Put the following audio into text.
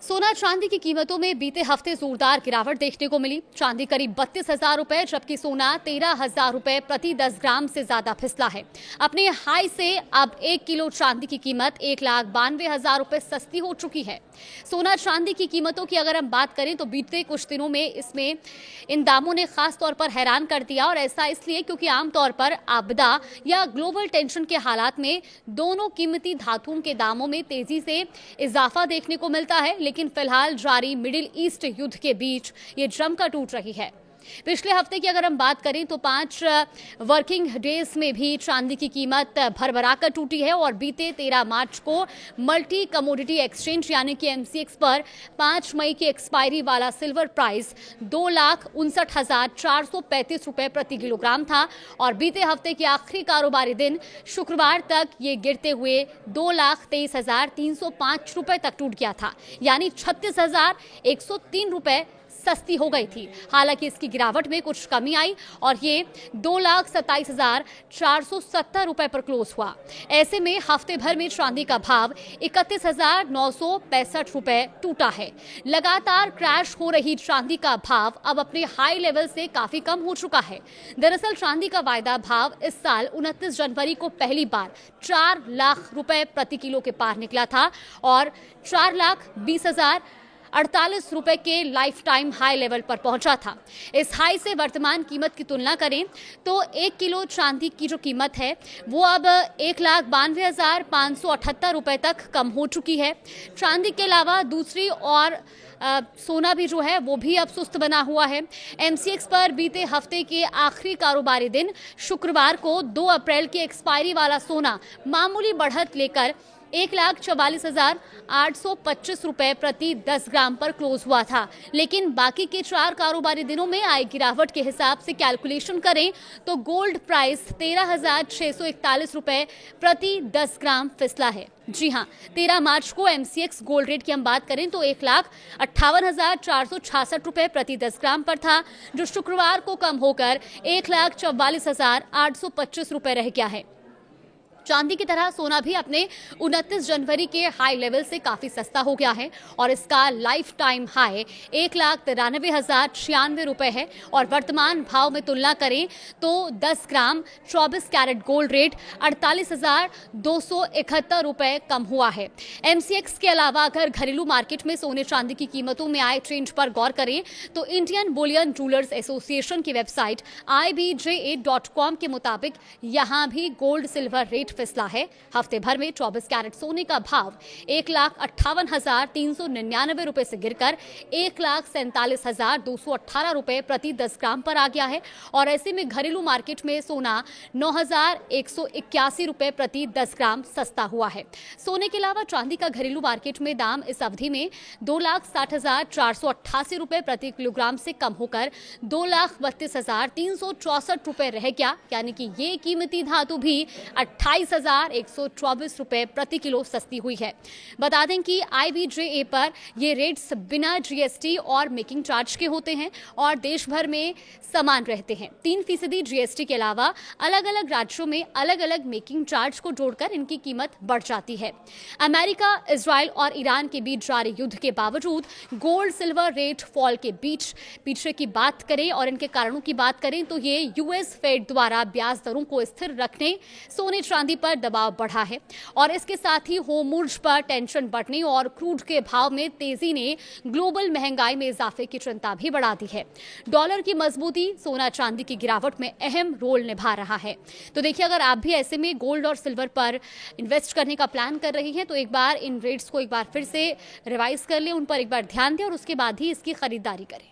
सोना चांदी की कीमतों में बीते हफ्ते जोरदार गिरावट देखने को मिली। चांदी करीब 32,000 रुपए जबकि सोना 13,000 रुपए प्रति 10 ग्राम से ज्यादा फिसला है। अपने हाई से अब 1 किलो चांदी की कीमत 1,92,000 रुपए सस्ती हो चुकी है। सोना चांदी की कीमतों की अगर हम बात करें तो बीते कुछ दिनों में इन दामों ने खास तौर पर हैरान कर दिया, और ऐसा इसलिए क्योंकि आमतौर पर आपदा या ग्लोबल टेंशन के हालात में दोनों कीमती धातुओं के दामों में तेजी से इजाफा देखने को मिलता है। लेकिन फिलहाल जारी मिडिल ईस्ट युद्ध के बीच ये जमकर टूट रही है। पिछले हफ्ते की अगर हम बात करें तो 5 वर्किंग डेज में भी चांदी की कीमत भरभराकर टूटी है, और बीते 13 मार्च को मल्टी कमोडिटी एक्सचेंज यानी कि MCX पर 5 मई की एक्सपायरी वाला सिल्वर प्राइस 2,59,435 रुपए प्रति किलोग्राम था, और बीते हफ्ते के आखिरी कारोबारी दिन शुक्रवार तक ये गिरते हुए 2,23,305 रुपए तक टूट गया था, यानी 36,103 रुपए सस्ती हो गई थी। हालांकि इसकी गिरावट में कुछ कमी आई और ये 2,27,470 रुपए पर क्लोज हुआ। ऐसे में हफ्ते भर में चांदी का भाव 31,965 रुपए टूटा है। लगातार क्रैश हो रही चांदी का भाव अब अपने हाई लेवल से काफी कम हो चुका है। दरअसल चांदी का वायदा भाव इस साल 29 जनवरी को पहली बार 4 लाख रुपए प्रति किलो के पार निकला था और 4,20,048 रुपए के लाइफ टाइम हाई लेवल पर पहुंचा था। इस हाई से वर्तमान कीमत की तुलना करें तो 1 किलो चांदी की जो कीमत है वो अब 1,92,578 रुपए तक कम हो चुकी है। चांदी के अलावा दूसरी और सोना भी जो है वो भी अब सुस्त बना हुआ है। MCX पर बीते हफ्ते के आखिरी कारोबारी दिन शुक्रवार को 2 अप्रैल की एक्सपायरी वाला सोना मामूली बढ़त लेकर 1,44,825 रुपए प्रति 10 ग्राम पर क्लोज हुआ था। लेकिन बाकी के 4 कारोबारी दिनों में आई गिरावट के हिसाब से कैलकुलेशन करें तो गोल्ड प्राइस 13,641 रुपए प्रति 10 ग्राम फिसला है। जी हां, 13 मार्च को MCX गोल्ड रेट की हम बात करें तो 1,58,466 रुपए प्रति 10 ग्राम पर था, जो शुक्रवार को कम होकर 1,44,825 रुपए रह गया है। चांदी की तरह सोना भी अपने 29 जनवरी के हाई लेवल से काफी सस्ता हो गया है और इसका लाइफ टाइम हाई 1,93,096 रुपए है, और वर्तमान भाव में तुलना करें तो 10 ग्राम 24 कैरेट गोल्ड रेट 48,271 रुपए कम हुआ है। MCX के अलावा अगर घरेलू मार्केट में सोने चांदी की कीमतों में आए चेंज पर गौर करें तो इंडियन बुलियन जूलर्स एसोसिएशन की वेबसाइट IBJA.com के मुताबिक यहां भी गोल्ड सिल्वर रेट फिसला है। हफ्ते भर में 24 कैरेट सोने का भाव 1,58,399 रुपए से गिरकर 1,47,218 रुपए प्रति 10 ग्राम पर आ गया है, और ऐसे में घरेलू मार्केट में सोना 9,181 रुपए प्रति 10 ग्राम सस्ता हुआ है। सोने के अलावा चांदी का घरेलू मार्केट में दाम इस अवधि में 2,60,488 रुपए प्रति किलोग्राम से कम होकर 2,32,364 रुपए रह गया, यानी कि ये कीमती धातु भी 28,124 रुपए प्रति किलो सस्ती हुई है। बता दें कि IBJA पर ये रेट्स बिना GST और मेकिंग चार्ज के होते हैं और देश भर में समान रहते हैं। 3% GST के अलावा अलग अलग राज्यों में अलग अलग मेकिंग चार्ज को जोड़कर इनकी कीमत बढ़ जाती है। अमेरिका, इजराइल और ईरान के बीच जारी युद्ध के बावजूद गोल्ड सिल्वर रेट फॉल के बीच पीछे की बात करें और इनके कारणों की बात करें तो ये US फेड द्वारा ब्याज दरों को स्थिर रखने, सोने चांदी पर दबाव बढ़ा है, और इसके साथ ही होर्मुज़ पर टेंशन बढ़ने और क्रूड के भाव में तेजी ने ग्लोबल महंगाई में इजाफे की चिंता भी बढ़ा दी है। डॉलर की मजबूती सोना चांदी की गिरावट में अहम रोल निभा रहा है। तो देखिए, अगर आप भी ऐसे में गोल्ड और सिल्वर पर इन्वेस्ट करने का प्लान कर रही हैं तो एक बार इन रेट्स को एक बार फिर से रिवाइज कर लें, उन पर एक बार ध्यान दें और उसके बाद ही इसकी खरीदारी करें।